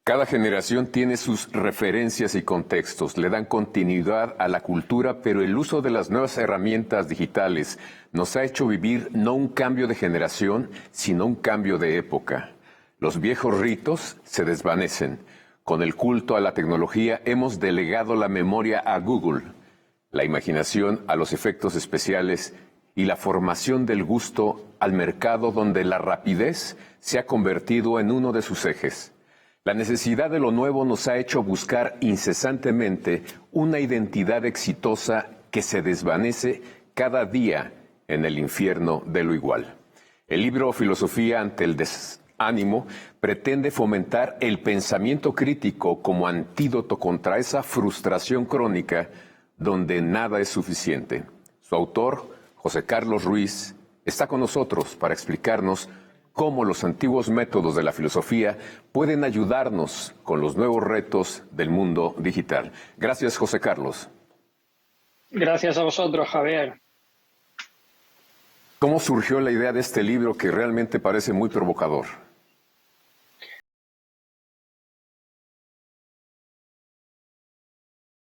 Cada generación tiene sus referencias y contextos, le dan continuidad a la cultura, pero el uso de las nuevas herramientas digitales nos ha hecho vivir no un cambio de generación, sino un cambio de época. Los viejos ritos se desvanecen. Con el culto a la tecnología hemos delegado la memoria a Google, la imaginación a los efectos especiales y la formación del gusto al mercado, donde la rapidez se ha convertido en uno de sus ejes. La necesidad de lo nuevo nos ha hecho buscar incesantemente una identidad exitosa que se desvanece cada día en el infierno de lo igual. El libro Filosofía ante el desánimo pretende fomentar el pensamiento crítico como antídoto contra esa frustración crónica donde nada es suficiente. Su autor, José Carlos Ruiz, está con nosotros para explicarnos cómo los antiguos métodos de la filosofía pueden ayudarnos con los nuevos retos del mundo digital. Gracias, José Carlos. Gracias a vosotros, Javier. ¿Cómo surgió la idea de este libro que realmente parece muy provocador?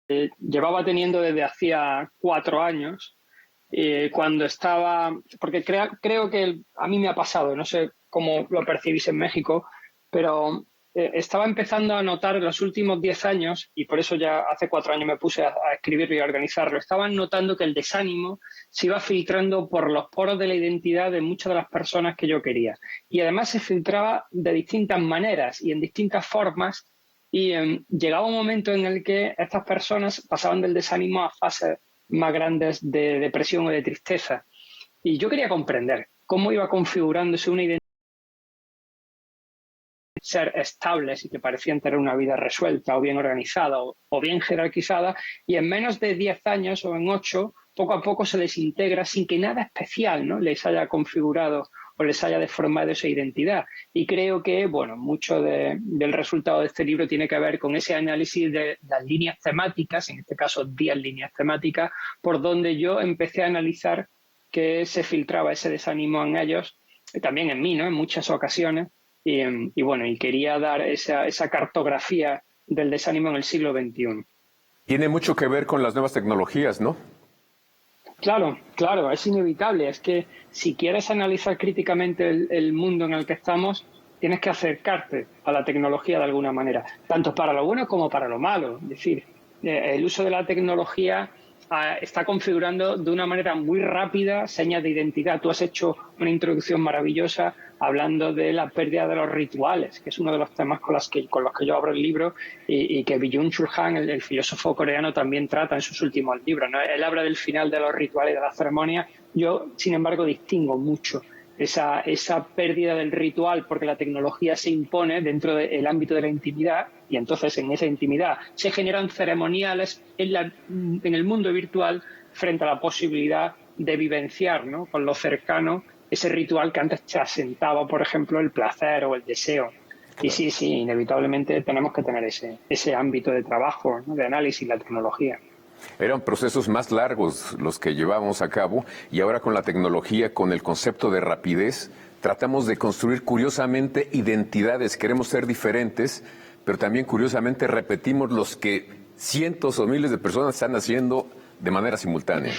Llevaba teniendo desde hacía 4 años, cuando estaba, porque creo que a mí me ha pasado, no sé cómo lo percibís en México, pero estaba empezando a notar en los últimos 10 años, y por eso ya hace 4 años me puse a escribirlo y a organizarlo, estaba notando que el desánimo se iba filtrando por los poros de la identidad de muchas de las personas que yo quería. Y además se filtraba de distintas maneras y en distintas formas, y llegaba un momento en el que estas personas pasaban del desánimo a fases más grandes de depresión o de tristeza. Y yo quería comprender cómo iba configurándose una identidad, ser estables y que parecían tener una vida resuelta o bien organizada o bien jerarquizada, y en menos de 10 años o en 8, poco a poco se desintegra sin que nada especial, ¿no?, les haya configurado o les haya deformado esa identidad. Y creo que, bueno, mucho del resultado de este libro tiene que ver con ese análisis de las líneas temáticas, en este caso 10 líneas temáticas, por donde yo empecé a analizar que se filtraba ese desánimo en ellos, y también en mí, ¿no?, en muchas ocasiones. Y bueno, y quería dar esa cartografía del desánimo en el siglo XXI. Tiene mucho que ver con las nuevas tecnologías, ¿no? Claro, es inevitable. Es que si quieres analizar críticamente el mundo en el que estamos, tienes que acercarte a la tecnología de alguna manera, tanto para lo bueno como para lo malo. Es decir, el uso de la tecnología está configurando de una manera muy rápida señas de identidad. Tú has hecho una introducción maravillosa hablando de la pérdida de los rituales, que es uno de los temas con los que yo abro el libro y que Byung-Chul Han, el filósofo coreano, también trata en sus últimos libros, ¿no? Él habla del final de los rituales y de las ceremonias. Yo, sin embargo, distingo mucho esa pérdida del ritual porque la tecnología se impone dentro del ámbito de la intimidad, y entonces en esa intimidad se generan ceremoniales en el mundo virtual frente a la posibilidad de vivenciar, ¿no?, con lo cercano ese ritual que antes se asentaba, por ejemplo, el placer o el deseo. Y sí, inevitablemente tenemos que tener ese ámbito de trabajo, ¿no?, de análisis, la tecnología. Eran procesos más largos los que llevábamos a cabo y ahora con la tecnología, con el concepto de rapidez, tratamos de construir curiosamente identidades. Queremos ser diferentes, pero también curiosamente repetimos los que cientos o miles de personas están haciendo de manera simultánea.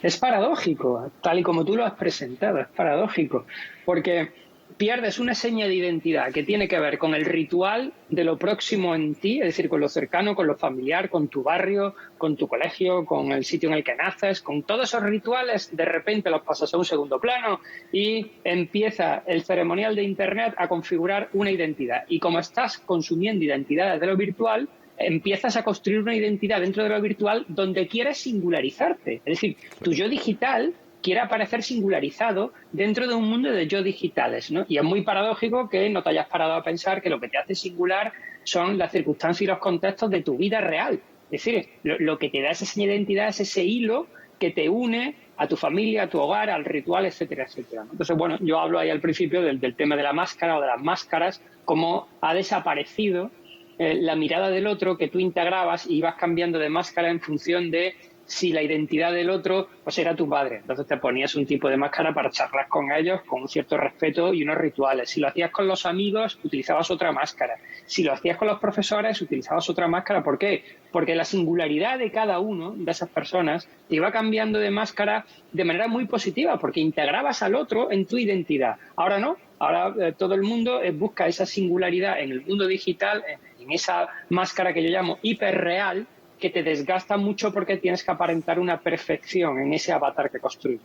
Es paradójico, tal y como tú lo has presentado, es paradójico, porque pierdes una seña de identidad que tiene que ver con el ritual de lo próximo en ti, es decir, con lo cercano, con lo familiar, con tu barrio, con tu colegio, con el sitio en el que naces, con todos esos rituales, de repente los pasas a un segundo plano y empieza el ceremonial de Internet a configurar una identidad. Y como estás consumiendo identidades de lo virtual, empiezas a construir una identidad dentro de lo virtual donde quieres singularizarte. Es decir, tu yo digital quiere aparecer singularizado dentro de un mundo de yo digitales, ¿no? Y es muy paradójico que no te hayas parado a pensar que lo que te hace singular son las circunstancias y los contextos de tu vida real. Es decir, lo que te da esa identidad es ese hilo que te une a tu familia, a tu hogar, al ritual, etcétera, etcétera. Entonces, bueno, yo hablo ahí al principio del tema de la máscara o de las máscaras, cómo ha desaparecido la mirada del otro que tú integrabas y ibas cambiando de máscara en función de si la identidad del otro pues era tu padre. Entonces te ponías un tipo de máscara para charlar con ellos con un cierto respeto y unos rituales. Si lo hacías con los amigos, utilizabas otra máscara. Si lo hacías con los profesores, utilizabas otra máscara. ¿Por qué? Porque la singularidad de cada uno de esas personas te iba cambiando de máscara de manera muy positiva, porque integrabas al otro en tu identidad. Ahora no. Ahora todo el mundo busca esa singularidad en el mundo digital, en esa máscara que yo llamo hiperreal, que te desgasta mucho porque tienes que aparentar una perfección en ese avatar que construyes.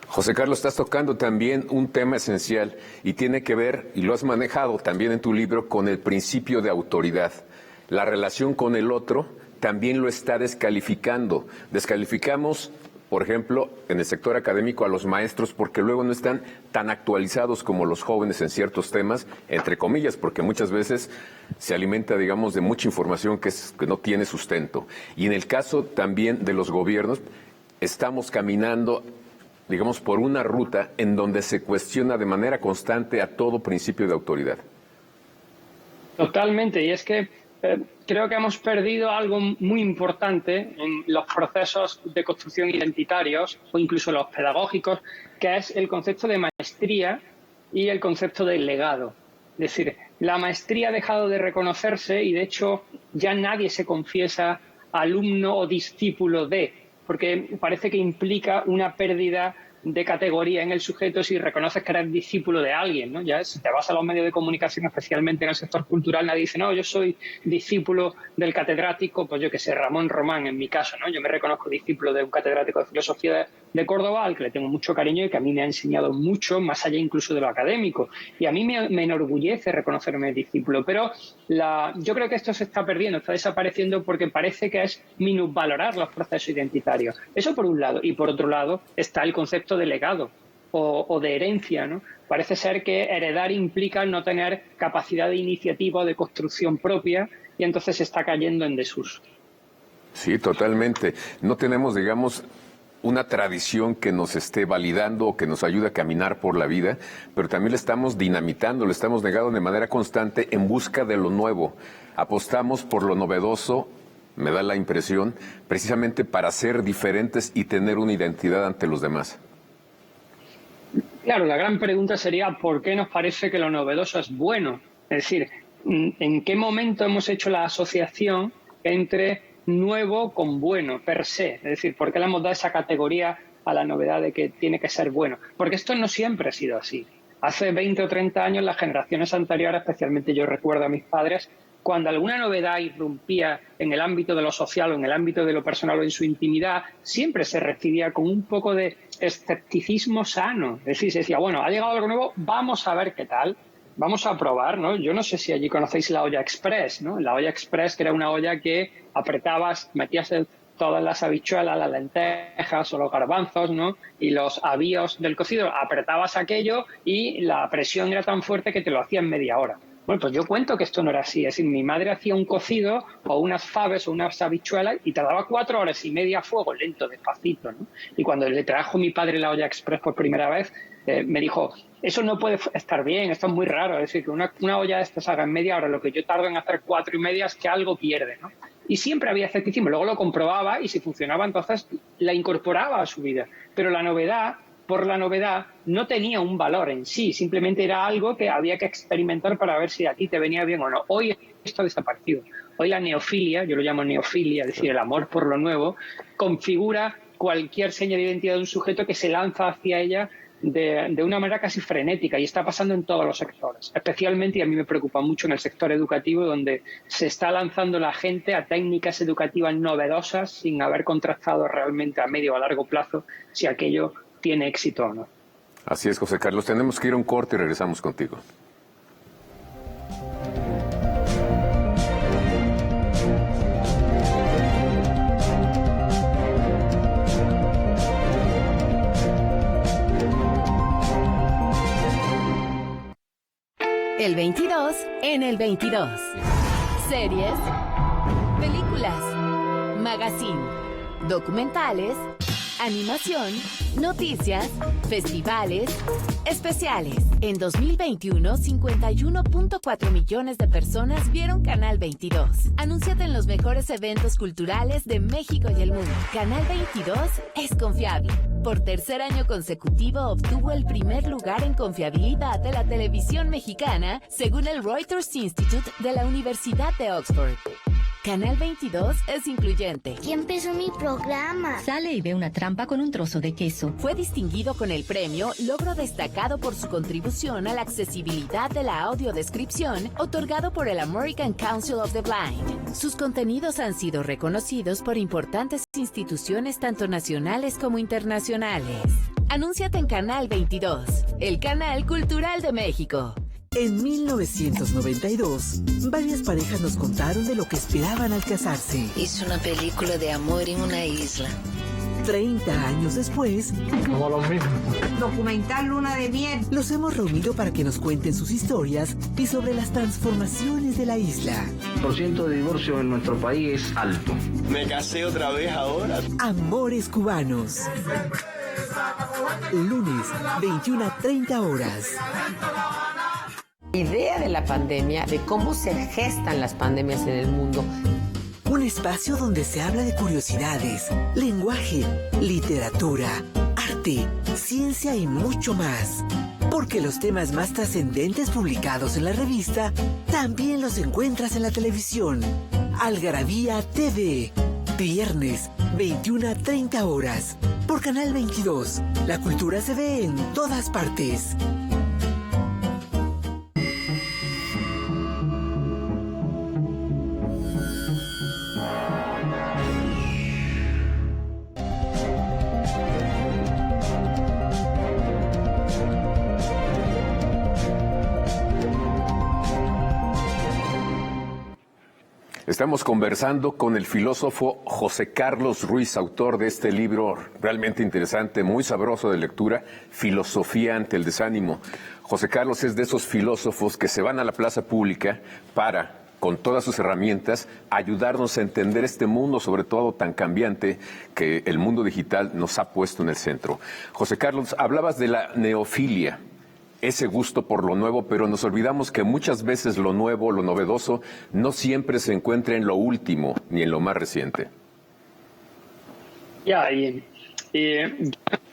José Carlos, estás tocando también un tema esencial y tiene que ver, y lo has manejado también en tu libro, con el principio de autoridad. La relación con el otro también lo está descalificando. Descalificamos, por ejemplo, en el sector académico a los maestros porque luego no están tan actualizados como los jóvenes en ciertos temas, entre comillas, porque muchas veces se alimenta, digamos, de mucha información que no tiene sustento. Y en el caso también de los gobiernos, estamos caminando, digamos, por una ruta en donde se cuestiona de manera constante a todo principio de autoridad. Totalmente, y es que creo que hemos perdido algo muy importante en los procesos de construcción identitarios o incluso los pedagógicos, que es el concepto de maestría y el concepto de legado. Es decir, la maestría ha dejado de reconocerse y de hecho ya nadie se confiesa alumno o discípulo de, porque parece que implica una pérdida de categoría en el sujeto si reconoces que eres discípulo de alguien, ¿no? Ya si te vas a los medios de comunicación, especialmente en el sector cultural, nadie dice, no, yo soy discípulo del catedrático, pues yo que sé, Ramón Román en mi caso, ¿no? Yo me reconozco discípulo de un catedrático de filosofía de Córdoba, al que le tengo mucho cariño y que a mí me ha enseñado mucho, más allá incluso de lo académico. Y a mí me enorgullece reconocerme discípulo, pero yo creo que esto se está perdiendo, está desapareciendo porque parece que es minusvalorar los procesos identitarios. Eso por un lado. Y por otro lado está el concepto de legado o de herencia, ¿no? Parece ser que heredar implica no tener capacidad de iniciativa o de construcción propia y entonces se está cayendo en desuso. Sí, totalmente. No tenemos, digamos, una tradición que nos esté validando o que nos ayude a caminar por la vida, pero también le estamos dinamitando, le estamos negando de manera constante en busca de lo nuevo. Apostamos por lo novedoso, me da la impresión, precisamente para ser diferentes y tener una identidad ante los demás. Claro, la gran pregunta sería ¿por qué nos parece que lo novedoso es bueno? Es decir, ¿en qué momento hemos hecho la asociación entre nuevo con bueno, per se? Es decir, ¿por qué le hemos dado esa categoría a la novedad de que tiene que ser bueno? Porque esto no siempre ha sido así. Hace 20 o 30 años, las generaciones anteriores, especialmente yo recuerdo a mis padres, cuando alguna novedad irrumpía en el ámbito de lo social o en el ámbito de lo personal o en su intimidad, siempre se recibía con un poco de escepticismo sano. Es decir, se decía, bueno, ha llegado algo nuevo, vamos a ver qué tal. Vamos a probar, ¿no? Yo no sé si allí conocéis la olla express, ¿no? La olla express, que era una olla que apretabas, metías todas las habichuelas, las lentejas o los garbanzos, ¿no? Y los avíos del cocido, apretabas aquello y la presión era tan fuerte que te lo hacía en media hora. Bueno, pues yo cuento que esto no era así. Es decir, mi madre hacía un cocido o unas faves o unas habichuelas y tardaba 4 horas y media a fuego lento, despacito, ¿no? Y cuando le trajo mi padre la olla express por primera vez, me dijo, eso no puede estar bien, esto es muy raro. Es decir, que una olla de estas haga en media hora lo que yo tardo en hacer 4 y media es que algo pierde, ¿no? Y siempre había escepticismo. Luego lo comprobaba y si funcionaba, entonces la incorporaba a su vida. Pero la novedad, por la novedad, no tenía un valor en sí. Simplemente era algo que había que experimentar para ver si a ti te venía bien o no. Hoy esto ha desaparecido. Hoy la neofilia, yo lo llamo neofilia, es decir, el amor por lo nuevo, configura cualquier seña de identidad de un sujeto que se lanza hacia ella de una manera casi frenética y está pasando en todos los sectores, especialmente, y a mí me preocupa mucho, en el sector educativo, donde se está lanzando la gente a técnicas educativas novedosas sin haber contrastado realmente a medio o a largo plazo si aquello tiene éxito o no. Así es, José Carlos. Tenemos que ir a un corte y regresamos contigo. El 22 en el 22. Series, películas, magazine, documentales animación, noticias, festivales, especiales. En 2021, 51.4 millones de personas vieron Canal 22. Anúnciate en los mejores eventos culturales de México y el mundo. Canal 22 es confiable. Por tercer año consecutivo obtuvo el primer lugar en confiabilidad de la televisión mexicana, según el Reuters Institute de la Universidad de Oxford. Canal 22 es incluyente. ¿Quién empezó mi programa? Sale y ve una trampa con un trozo de queso. Fue distinguido con el premio Logro Destacado por su contribución a la accesibilidad de la audiodescripción, otorgado por el American Council of the Blind. Sus contenidos han sido reconocidos por importantes instituciones tanto nacionales como internacionales. Anúnciate en Canal 22, el canal cultural de México. En 1992, varias parejas nos contaron de lo que esperaban al casarse. Hice una película de amor en una isla. 30 años después, como los mismos. Documental Luna de Miel. Los hemos reunido para que nos cuenten sus historias y sobre las transformaciones de la isla. El porcentaje de divorcio en nuestro país es alto. Me casé otra vez ahora. Amores Cubanos. Lunes, 21:30 horas. Idea de la pandemia, de cómo se gestan las pandemias en el mundo. Un espacio donde se habla de curiosidades, lenguaje, literatura, arte, ciencia y mucho más. Porque los temas más trascendentes publicados en la revista también los encuentras en la televisión. Algarabía TV. Viernes, 21:30 horas. Por Canal 22. La cultura se ve en todas partes. Estamos conversando con el filósofo José Carlos Ruiz, autor de este libro realmente interesante, muy sabroso de lectura, Filosofía ante el desánimo. José Carlos es de esos filósofos que se van a la plaza pública para, con todas sus herramientas, ayudarnos a entender este mundo, sobre todo tan cambiante, que el mundo digital nos ha puesto en el centro. José Carlos, hablabas de la neofilia, ese gusto por lo nuevo, pero nos olvidamos que muchas veces lo nuevo, lo novedoso, no siempre se encuentra en lo último ni en lo más reciente. En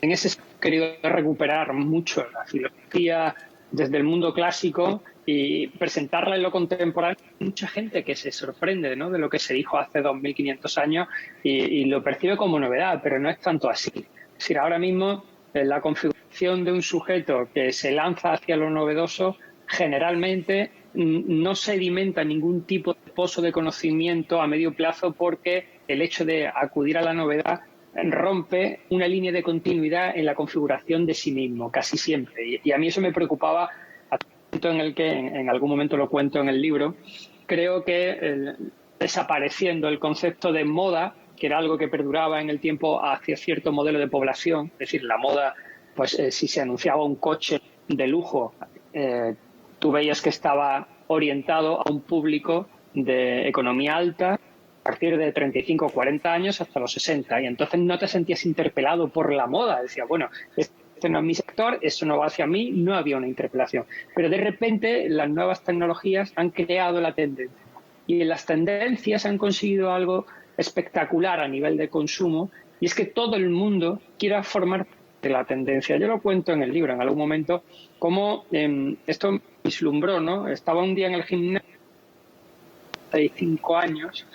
ese sentido he querido recuperar mucho la filosofía desde el mundo clásico y presentarla en lo contemporáneo. Mucha gente que se sorprende, ¿no?, de lo que se dijo hace 2500 años y lo percibe como novedad, pero no es tanto así. Es decir, ahora mismo la configuración de un sujeto que se lanza hacia lo novedoso generalmente no sedimenta ningún tipo de pozo de conocimiento a medio plazo, porque el hecho de acudir a la novedad rompe una línea de continuidad en la configuración de sí mismo, casi siempre. Y a mí eso me preocupaba, en el que en algún momento lo cuento en el libro. Creo que desapareciendo el concepto de moda, que era algo que perduraba en el tiempo hacia cierto modelo de población, es decir, la moda, pues si se anunciaba un coche de lujo, tú veías que estaba orientado a un público de economía alta a partir de 35 o 40 años hasta los 60, y entonces no te sentías interpelado por la moda. Decías, bueno, este no es mi sector, eso no va hacia mí, no había una interpelación. Pero de repente las nuevas tecnologías han creado la tendencia, y en las tendencias han conseguido algo espectacular a nivel de consumo, y es que todo el mundo quiera formar parte de la tendencia. Yo lo cuento en el libro en algún momento, cómo esto me vislumbró, ¿no? Estaba un día en el gimnasio, de 5 años,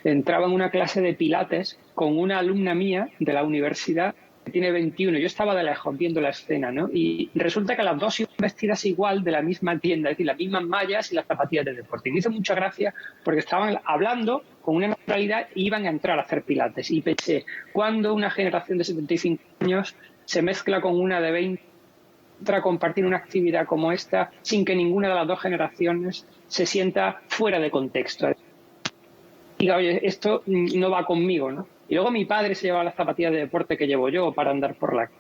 entraba en una clase de pilates con una alumna mía de la universidad que tiene 21. Yo estaba de lejos viendo la escena, ¿no? Y resulta que las dos iban vestidas igual, de la misma tienda, es decir, las mismas mallas y las zapatillas de deporte. Y me hizo mucha gracia porque estaban hablando con una naturalidad y iban a entrar a hacer pilates. Y pensé, ¿cuándo una generación de 75 años se mezcla con una de 20 para compartir una actividad como esta sin que ninguna de las dos generaciones se sienta fuera de contexto? Diga, oye, esto no va conmigo, ¿no? Y luego mi padre se lleva las zapatillas de deporte que llevo yo para andar por la calle.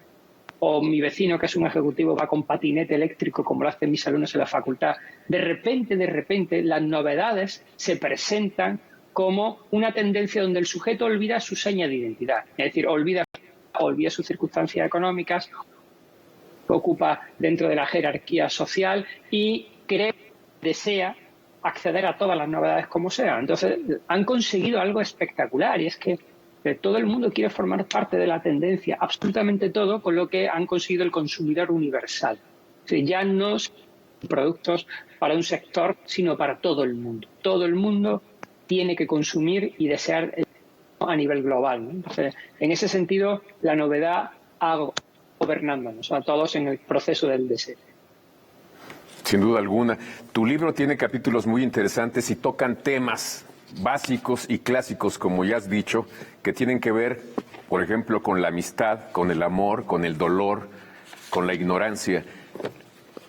O mi vecino, que es un ejecutivo, va con patinete eléctrico, como lo hacen mis alumnos en la facultad. De repente, las novedades se presentan como una tendencia donde el sujeto olvida su seña de identidad. Es decir, olvida olvida sus circunstancias económicas, ocupa dentro de la jerarquía social y desea acceder a todas las novedades como sea. Entonces, han conseguido algo espectacular y es que todo el mundo quiere formar parte de la tendencia, absolutamente todo, con lo que han conseguido el consumidor universal. O sea, ya no son productos para un sector, sino para todo el mundo. Todo el mundo tiene que consumir y desear a nivel global, ¿no? Entonces, en ese sentido, la novedad ha gobernándonos a todos en el proceso del deseo. Sin duda alguna. Tu libro tiene capítulos muy interesantes y tocan temas básicos y clásicos, como ya has dicho, que tienen que ver, por ejemplo, con la amistad, con el amor, con el dolor, con la ignorancia.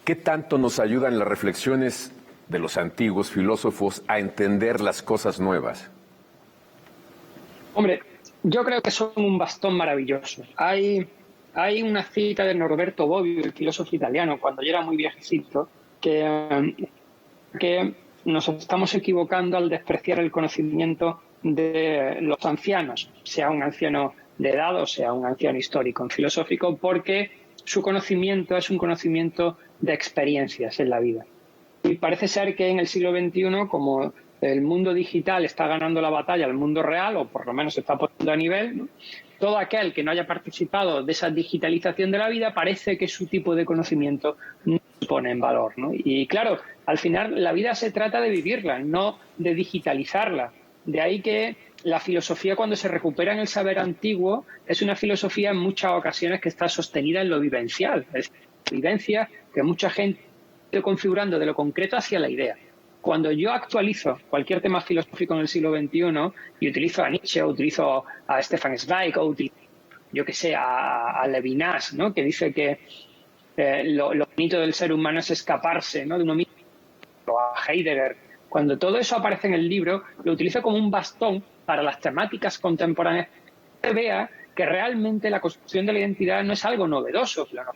¿Qué tanto nos ayudan las reflexiones de los antiguos filósofos a entender las cosas nuevas? Hombre, yo creo que son un bastón maravilloso. Hay una cita de Norberto Bobbio, el filósofo italiano, cuando yo era muy viejecito, que nos estamos equivocando al despreciar el conocimiento de los ancianos, sea un anciano de edad o sea un anciano histórico, filosófico, porque su conocimiento es un conocimiento de experiencias en la vida. Y parece ser que en el siglo XXI, como el mundo digital está ganando la batalla al mundo real, o por lo menos se está poniendo a nivel, ¿no?, todo aquel que no haya participado de esa digitalización de la vida parece que su tipo de conocimiento no se pone en valor, ¿no? Y claro, al final la vida se trata de vivirla, no de digitalizarla. De ahí que la filosofía, cuando se recupera en el saber antiguo, es una filosofía en muchas ocasiones que está sostenida en lo vivencial. Es vivencia que mucha gente está configurando de lo concreto hacia la idea. Cuando yo actualizo cualquier tema filosófico en el siglo XXI y utilizo a Nietzsche, o utilizo a Stefan Zweig, o utilizo, yo que sé, a Levinas, ¿no?, que dice que lo bonito del ser humano es escaparse, ¿no?, de uno mismo, o a Heidegger, cuando todo eso aparece en el libro, lo utilizo como un bastón para las temáticas contemporáneas, que vea que realmente la construcción de la identidad no es algo novedoso, claro.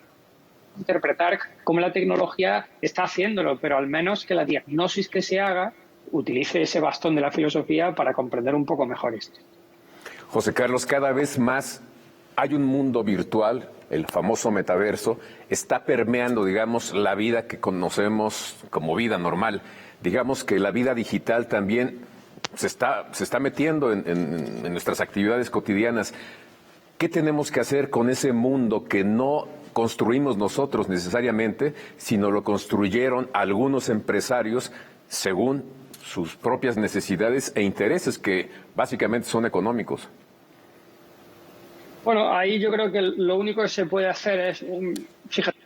Interpretar cómo la tecnología está haciéndolo, pero al menos que la diagnosis que se haga utilice ese bastón de la filosofía para comprender un poco mejor esto. José Carlos, cada vez más hay un mundo virtual, el famoso metaverso, está permeando, digamos, la vida que conocemos como vida normal. Digamos que la vida digital también se está metiendo en nuestras actividades cotidianas. ¿Qué tenemos que hacer con ese mundo que no construimos nosotros necesariamente, sino lo construyeron algunos empresarios según sus propias necesidades e intereses, que básicamente son económicos? Bueno, ahí yo creo que lo único que se puede hacer es, fíjate,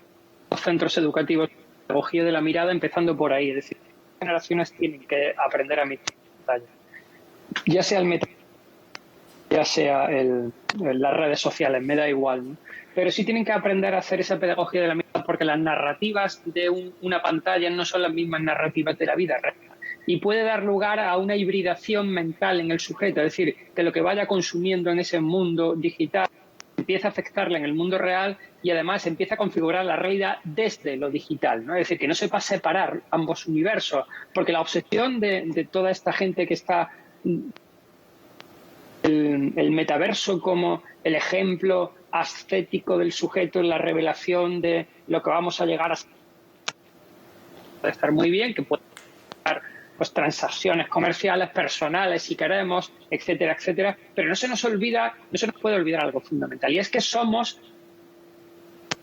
los centros educativos, pedagogía de la mirada, empezando por ahí. Es decir, las generaciones tienen que aprender a mirar pantalla. Ya sea el meta, ya sea las redes sociales, me da igual, ¿no? Pero sí tienen que aprender a hacer esa pedagogía de la mirada, porque las narrativas de una pantalla no son las mismas narrativas de la vida real. Y puede dar lugar a una hibridación mental en el sujeto, es decir, que lo que vaya consumiendo en ese mundo digital empieza a afectarle en el mundo real y además empieza a configurar la realidad desde lo digital, ¿no? Es decir, que no sepa separar ambos universos, porque la obsesión de toda esta gente que está el metaverso como el ejemplo ascético del sujeto en la revelación de lo que vamos a llegar a ser. Puede estar muy bien, que puede dar pues transacciones comerciales, personales, si queremos, etcétera, etcétera, pero no se nos puede olvidar algo fundamental, y es que somos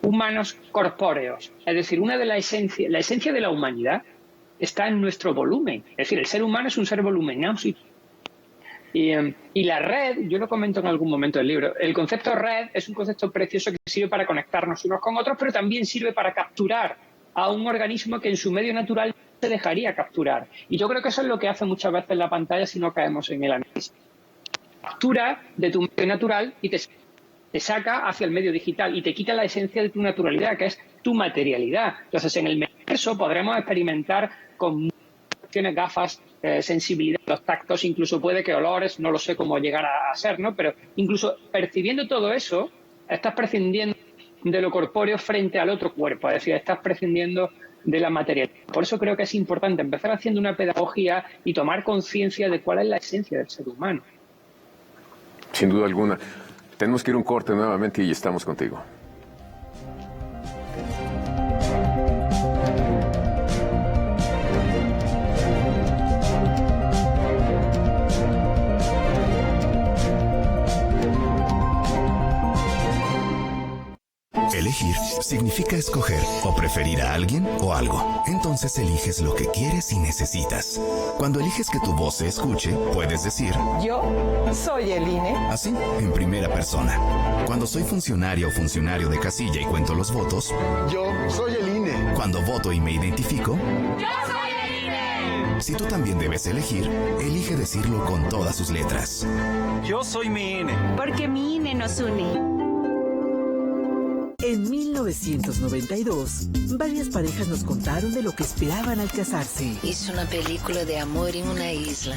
humanos corpóreos. Es decir, la esencia de la humanidad está en nuestro volumen. Es decir, el ser humano es un ser voluminoso. Y la red, yo lo comento en algún momento del libro, el concepto red es un concepto precioso que sirve para conectarnos unos con otros, pero también sirve para capturar a un organismo que en su medio natural se dejaría capturar. Y yo creo que eso es lo que hace muchas veces la pantalla si no caemos en el análisis. Captura de tu medio natural y te saca hacia el medio digital y te quita la esencia de tu naturalidad, que es tu materialidad. Entonces, en el metaverso podremos experimentar con gafas, sensibilidad, los tactos, incluso puede que olores, no lo sé cómo llegar a ser, ¿no? Pero incluso percibiendo todo eso, estás prescindiendo de lo corpóreo frente al otro cuerpo, es decir, estás prescindiendo de la materialidad. Por eso creo que es importante empezar haciendo una pedagogía y tomar conciencia de cuál es la esencia del ser humano. Sin duda alguna. Tenemos que ir a un corte nuevamente y estamos contigo. Elegir significa escoger o preferir a alguien o algo. Entonces eliges lo que quieres y necesitas. Cuando eliges que tu voz se escuche, puedes decir: yo soy el INE. Así, en primera persona. Cuando soy funcionaria o funcionario de casilla y cuento los votos: yo soy el INE. Cuando voto y me identifico: yo soy el INE. Si tú también debes elegir, elige decirlo con todas sus letras. Yo soy mi INE. Porque mi INE nos une. En 1992, varias parejas nos contaron de lo que esperaban al casarse. Hice una película de amor en una isla.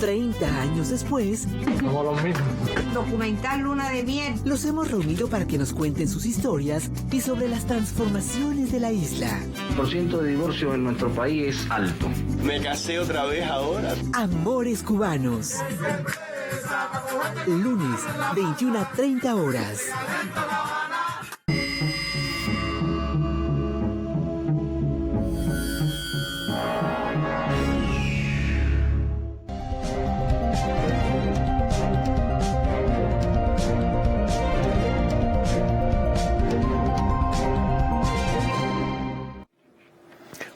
30 años después, como los mismos. Documental Luna de Miel. Los hemos reunido para que nos cuenten sus historias y sobre las transformaciones de la isla. El % de divorcio en nuestro país es alto. Me casé otra vez ahora. Amores Cubanos. Lunes, 21 a 30 horas.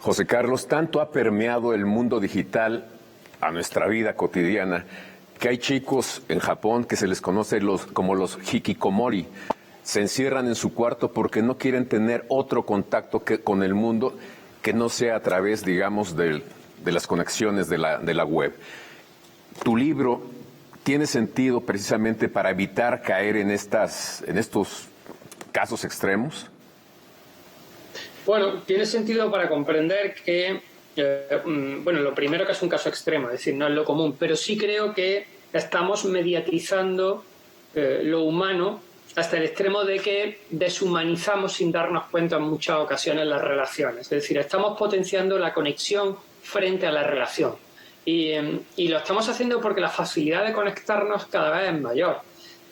José Carlos, tanto ha permeado el mundo digital a nuestra vida cotidiana que hay chicos en Japón que se les conoce como los hikikomori. Se encierran en su cuarto porque no quieren tener otro contacto con el mundo que no sea a través, digamos, de las conexiones de la web. Tu libro tiene sentido precisamente para evitar caer en estos casos extremos. Bueno, tiene sentido para comprender que, lo primero que es un caso extremo, es decir, no es lo común, pero sí creo que estamos mediatizando lo humano hasta el extremo de que deshumanizamos sin darnos cuenta en muchas ocasiones las relaciones. Es decir, estamos potenciando la conexión frente a la relación. Y lo estamos haciendo porque la facilidad de conectarnos cada vez es mayor.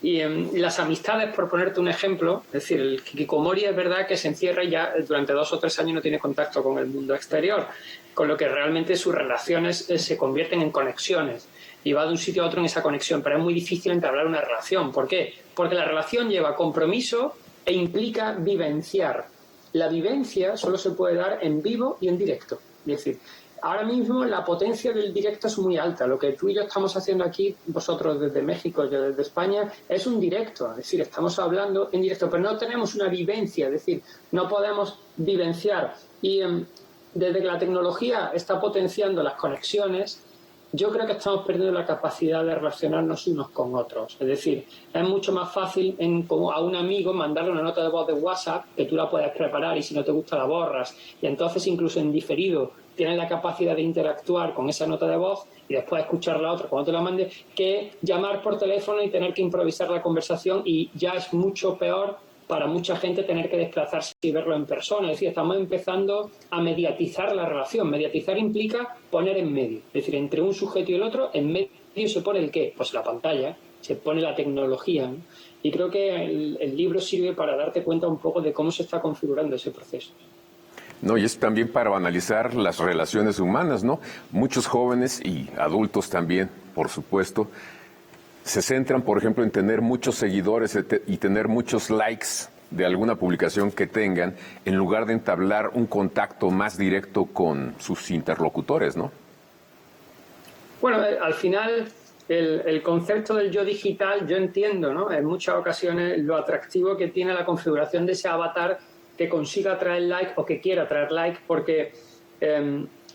Y las amistades, por ponerte un ejemplo, es decir, el hikikomori es verdad que se encierra y ya durante 2 o 3 años no tiene contacto con el mundo exterior, con lo que realmente sus relaciones se convierten en conexiones y va de un sitio a otro en esa conexión, pero es muy difícil entablar una relación. ¿Por qué? Porque la relación lleva compromiso e implica vivenciar. La vivencia solo se puede dar en vivo y en directo. Es decir, ahora mismo la potencia del directo es muy alta. Lo que tú y yo estamos haciendo aquí, vosotros desde México, yo desde España, es un directo. Es decir, estamos hablando en directo, pero no tenemos una vivencia. Es decir, no podemos vivenciar. Y desde que la tecnología está potenciando las conexiones, yo creo que estamos perdiendo la capacidad de relacionarnos unos con otros. Es decir, es mucho más fácil como a un amigo mandarle una nota de voz de WhatsApp que tú la puedes preparar y si no te gusta la borras. Y entonces incluso en diferido tienes la capacidad de interactuar con esa nota de voz y después escuchar la otra cuando te la mande, que llamar por teléfono y tener que improvisar la conversación, y ya es mucho peor para mucha gente tener que desplazarse y verlo en persona. Es decir, estamos empezando a mediatizar la relación. Mediatizar implica poner en medio. Es decir, entre un sujeto y el otro, en medio se pone el qué, pues la pantalla, se pone la tecnología, ¿no? Y creo que el libro sirve para darte cuenta un poco de cómo se está configurando ese proceso. No, y es también para analizar las relaciones humanas, ¿no? Muchos jóvenes y adultos también, por supuesto, se centran, por ejemplo, en tener muchos seguidores y tener muchos likes de alguna publicación que tengan, en lugar de entablar un contacto más directo con sus interlocutores, ¿no? Bueno, al final el concepto del yo digital, yo entiendo, ¿no?, en muchas ocasiones lo atractivo que tiene la configuración de ese avatar que consiga atraer like o que quiera atraer like, porque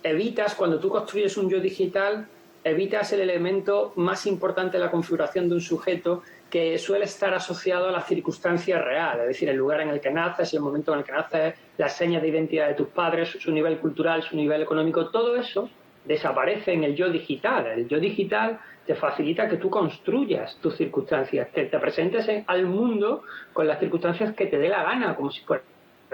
evitas, cuando tú construyes un yo digital, evitas el elemento más importante de la configuración de un sujeto, que suele estar asociado a la circunstancia real, es decir, el lugar en el que naces, el momento en el que naces, las señas de identidad de tus padres, su nivel cultural, su nivel económico, todo eso desaparece en el yo digital. El yo digital te facilita que tú construyas tus circunstancias, que te presentes al mundo con las circunstancias que te dé la gana, como si fuera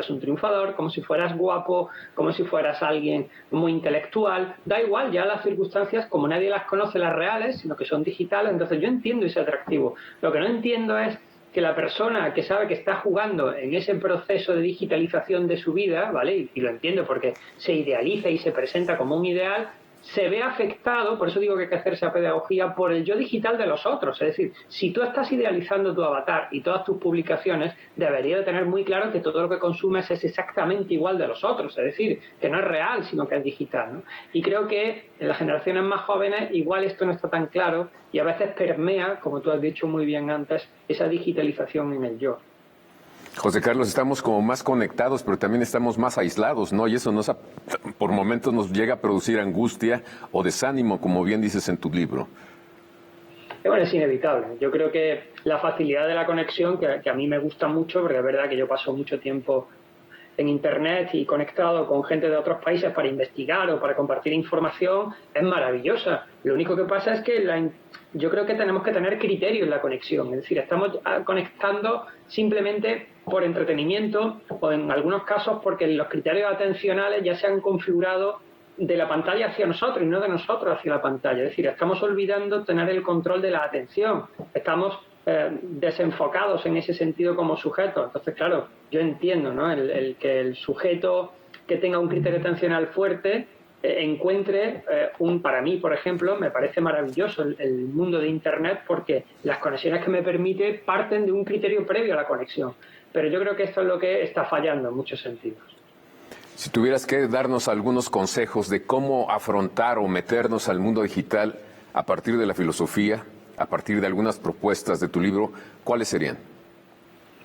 un triunfador, como si fueras guapo, como si fueras alguien muy intelectual. Da igual, ya las circunstancias, como nadie las conoce las reales, sino que son digitales, entonces yo entiendo ese atractivo. Lo que no entiendo es que la persona que sabe que está jugando en ese proceso de digitalización de su vida, ¿vale? Y lo entiendo porque se idealiza y se presenta como un ideal, se ve afectado, por eso digo que hay que hacer esa pedagogía, por el yo digital de los otros. Es decir, si tú estás idealizando tu avatar y todas tus publicaciones, deberías de tener muy claro que todo lo que consumes es exactamente igual de los otros. Es decir, que no es real, sino que es digital, ¿no? Y creo que en las generaciones más jóvenes igual esto no está tan claro y a veces permea, como tú has dicho muy bien antes, esa digitalización en el yo. José Carlos, estamos como más conectados, pero también estamos más aislados, ¿no? Y eso por momentos nos llega a producir angustia o desánimo, como bien dices en tu libro. Bueno, es inevitable. Yo creo que la facilidad de la conexión, que a mí me gusta mucho, porque es verdad que yo paso mucho tiempo en Internet y conectado con gente de otros países para investigar o para compartir información, es maravillosa. Lo único que pasa es que yo creo que tenemos que tener criterio en la conexión. Es decir, estamos conectando simplemente por entretenimiento o en algunos casos porque los criterios atencionales ya se han configurado de la pantalla hacia nosotros y no de nosotros hacia la pantalla. Es decir, estamos olvidando tener el control de la atención. Estamos desenfocados en ese sentido como sujetos. Entonces, claro, yo entiendo, ¿no? el que el sujeto que tenga un criterio atencional fuerte encuentre para mí, por ejemplo, me parece maravilloso el mundo de Internet porque las conexiones que me permite parten de un criterio previo a la conexión. Pero yo creo que esto es lo que está fallando en muchos sentidos. Si tuvieras que darnos algunos consejos de cómo afrontar o meternos al mundo digital a partir de la filosofía, a partir de algunas propuestas de tu libro, ¿cuáles serían?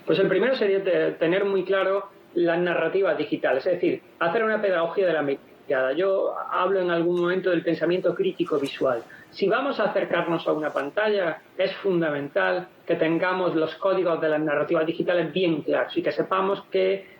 Pues el primero sería tener muy claro las narrativas digitales, es decir, hacer una pedagogía de la mirada. Yo hablo en algún momento del pensamiento crítico visual. Si vamos a acercarnos a una pantalla, es fundamental que tengamos los códigos de las narrativas digitales bien claros y que sepamos que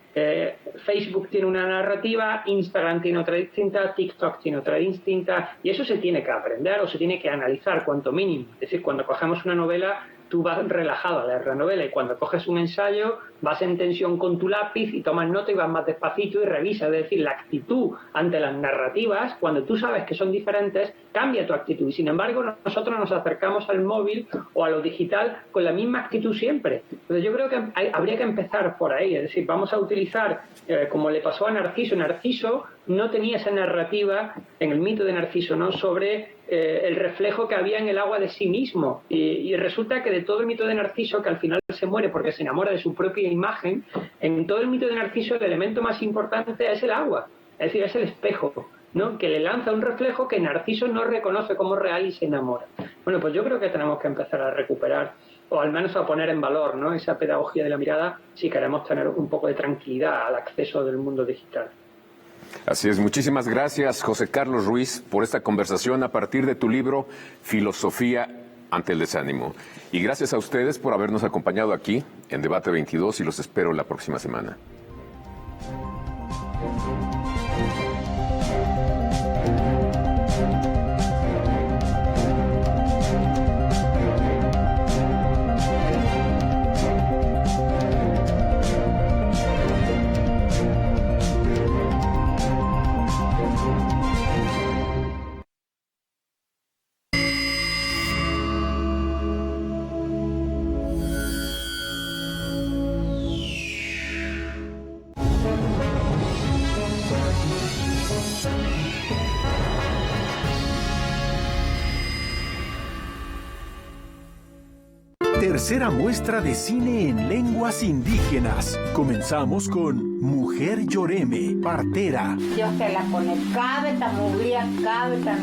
Facebook tiene una narrativa, Instagram tiene otra distinta, TikTok tiene otra distinta, y eso se tiene que aprender o se tiene que analizar cuanto mínimo. Es decir, cuando cogemos una novela, tú vas relajado a leer la novela, y cuando coges un ensayo vas en tensión con tu lápiz y tomas nota y vas más despacito y revisas. Es decir, la actitud ante las narrativas, cuando tú sabes que son diferentes, cambia tu actitud. Y sin embargo, nosotros nos acercamos al móvil o a lo digital con la misma actitud siempre. Entonces yo creo que habría que empezar por ahí. Es decir, vamos a utilizar, como le pasó a Narciso. Narciso no tenía esa narrativa en el mito de Narciso, ¿no?, sobre el reflejo que había en el agua de sí mismo. Y resulta que de todo el mito de Narciso, que al final se muere porque se enamora de su propia imagen, en todo el mito de Narciso el elemento más importante es el agua, es decir, es el espejo, ¿no?, que le lanza un reflejo que Narciso no reconoce como real y se enamora. Bueno, pues yo creo que tenemos que empezar a recuperar, o al menos a poner en valor, ¿no?, esa pedagogía de la mirada si queremos tener un poco de tranquilidad al acceso del mundo digital. Así es, muchísimas gracias, José Carlos Ruiz, por esta conversación a partir de tu libro Filosofía ante el desánimo. Y gracias a ustedes por habernos acompañado aquí en Debate 22 y los espero la próxima semana. Tercera muestra de cine en lenguas indígenas. Comenzamos con Mujer Lloreme, partera. Dios te la pone, cabe, ta muglia, cabe, ta